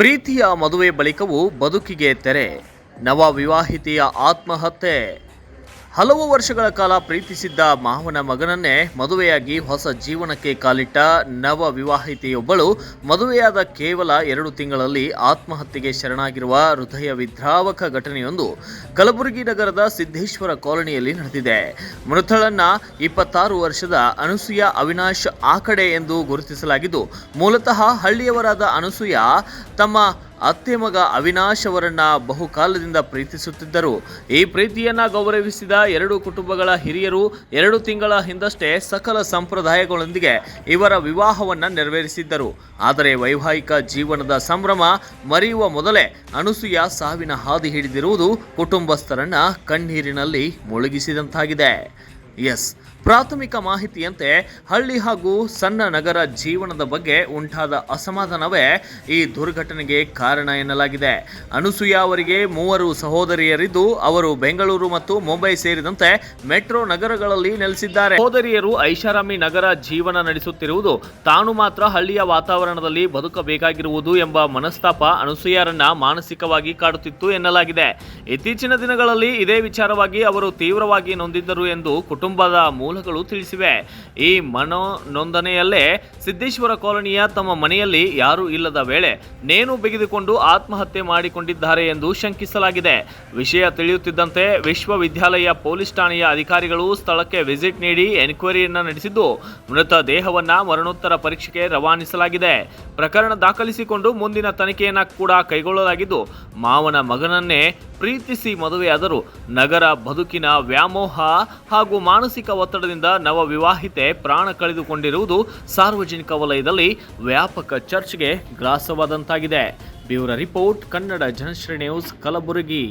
ಪ್ರೀತಿಯ ಮದುವೆ ಬಳಿಕವೂ ಬದುಕಿಗೆ ತೆರೆ. ನವ ವಿವಾಹಿತೆಯ ಆತ್ಮಹತ್ಯೆ. ಹಲವು ವರ್ಷಗಳ ಕಾಲ ಪ್ರೀತಿಸಿದ್ದ ಮಾವನ ಮಗನನ್ನೇ ಮದುವೆಯಾಗಿ ಹೊಸ ಜೀವನಕ್ಕೆ ಕಾಲಿಟ್ಟ ನವ ವಿವಾಹಿತೆಯೊಬ್ಬಳು ಮದುವೆಯಾದ ಕೇವಲ 2 ತಿಂಗಳಲ್ಲಿ ಆತ್ಮಹತ್ಯೆಗೆ ಶರಣಾಗಿರುವ ಹೃದಯ ವಿದ್ರಾವಕ ಘಟನೆಯೊಂದು ಕಲಬುರಗಿ ನಗರದ ಸಿದ್ದೇಶ್ವರ ಕಾಲೋನಿಯಲ್ಲಿ ನಡೆದಿದೆ. ಮೃತಳನ್ನ 26 ವರ್ಷದ ಅನಸೂಯ ಅವಿನಾಶ್ ಆಕಡೆ ಎಂದು ಗುರುತಿಸಲಾಗಿದ್ದು, ಮೂಲತಃ ಹಳ್ಳಿಯವರಾದ ಅನಸೂಯ ತಮ್ಮ ಅತ್ತೆ ಮಗ ಅವಿನಾಶ್ ಅವರನ್ನ ಬಹುಕಾಲದಿಂದ ಪ್ರೀತಿಸುತ್ತಿದ್ದರು. ಈ ಪ್ರೀತಿಯನ್ನ ಗೌರವಿಸಿದ 2 ಕುಟುಂಬಗಳ ಹಿರಿಯರು 2 ತಿಂಗಳ ಹಿಂದಷ್ಟೇ ಸಕಲ ಸಂಪ್ರದಾಯಗಳೊಂದಿಗೆ ಇವರ ವಿವಾಹವನ್ನ ನೆರವೇರಿಸಿದ್ದರು. ಆದರೆ ವೈವಾಹಿಕ ಜೀವನದ ಸಂಭ್ರಮ ಮರೆಯುವ ಮೊದಲೇ ಅನಸೂಯ ಸಾವಿನ ಹಾದಿ ಹಿಡಿದಿರುವುದು ಕುಟುಂಬಸ್ಥರನ್ನ ಕಣ್ಣೀರಿನಲ್ಲಿ ಮುಳುಗಿಸಿದಂತಾಗಿದೆ. ಪ್ರಾಥಮಿಕ ಮಾಹಿತಿಯಂತೆ ಹಳ್ಳಿ ಹಾಗೂ ಸಣ್ಣ ನಗರ ಜೀವನದ ಬಗ್ಗೆ ಉಂಟಾದ ಅಸಮಾಧಾನವೇ ಈ ದುರ್ಘಟನೆಗೆ ಕಾರಣ ಎನ್ನಲಾಗಿದೆ. ಅನಸೂಯ ಅವರಿಗೆ 3 ಸಹೋದರಿಯರಿದ್ದು, ಅವರು ಬೆಂಗಳೂರು ಮತ್ತು ಮುಂಬೈ ಸೇರಿದಂತೆ ಮೆಟ್ರೋ ನಗರಗಳಲ್ಲಿ ನೆಲೆಸಿದ್ದಾರೆ. ಸಹೋದರಿಯರು ಐಷಾರಾಮಿ ನಗರ ಜೀವನ ನಡೆಸುತ್ತಿರುವುದು, ತಾನು ಮಾತ್ರ ಹಳ್ಳಿಯ ವಾತಾವರಣದಲ್ಲಿ ಬದುಕಬೇಕಾಗಿರುವುದು ಎಂಬ ಮನಸ್ತಾಪ ಅನಸೂಯರನ್ನ ಮಾನಸಿಕವಾಗಿ ಕಾಡುತ್ತಿತ್ತು ಎನ್ನಲಾಗಿದೆ. ಇತ್ತೀಚಿನ ದಿನಗಳಲ್ಲಿ ಇದೇ ವಿಚಾರವಾಗಿ ಅವರು ತೀವ್ರವಾಗಿ ನೊಂದಿದ್ದರು ಎಂದು ಕುಟುಂಬದ ಮೂಲಗಳು ತಿಳಿಸಿವೆ. ಈ ಮನೋನೊಂದನೆಯಲ್ಲೇ ಸಿದ್ದೇಶ್ವರ ಕಾಲೋನಿಯ ತಮ್ಮ ಮನೆಯಲ್ಲಿ ಯಾರೂ ಇಲ್ಲದ ವೇಳೆ ನೇಣು ಬಿಗಿದುಕೊಂಡು ಆತ್ಮಹತ್ಯೆ ಮಾಡಿಕೊಂಡಿದ್ದಾರೆ ಎಂದು ಶಂಕಿಸಲಾಗಿದೆ. ವಿಷಯ ತಿಳಿಯುತ್ತಿದ್ದಂತೆ ವಿಶ್ವವಿದ್ಯಾಲಯ ಪೊಲೀಸ್ ಠಾಣೆಯ ಅಧಿಕಾರಿಗಳು ಸ್ಥಳಕ್ಕೆ ವಿಸಿಟ್ ನೀಡಿ ಎನ್ಕ್ವೈರಿಯನ್ನ ನಡೆಸಿದ್ದು, ಮೃತ ದೇಹವನ್ನ ಮರಣೋತ್ತರ ಪರೀಕ್ಷೆಗೆ ರವಾನಿಸಲಾಗಿದೆ. ಪ್ರಕರಣ ದಾಖಲಿಸಿಕೊಂಡು ಮುಂದಿನ ತನಿಖೆಯನ್ನ ಕೂಡ ಕೈಗೊಳ್ಳಲಾಗಿದ್ದು, ಮಾವನ ಮಗನನ್ನೇ ಪ್ರೀತಿಸಿ ಮದುವೆಯಾದರೂ ನಗರ ಬದುಕಿನ ವ್ಯಾಮೋಹ ಹಾಗೂ ಮಾನಸಿಕ ಒತ್ತಡದಿಂದ ನವ ವಿವಾಹಿತೆ ಪ್ರಾಣ ಕಳೆದುಕೊಂಡಿರುವುದು ಸಾರ್ವಜನಿಕ ವಲಯದಲ್ಲಿ ವ್ಯಾಪಕ ಚರ್ಚೆಗೆ ಗ್ರಾಸವಾದಂತಾಗಿದೆ. Bureau report, Kannada Janashree news, Kalaburagi.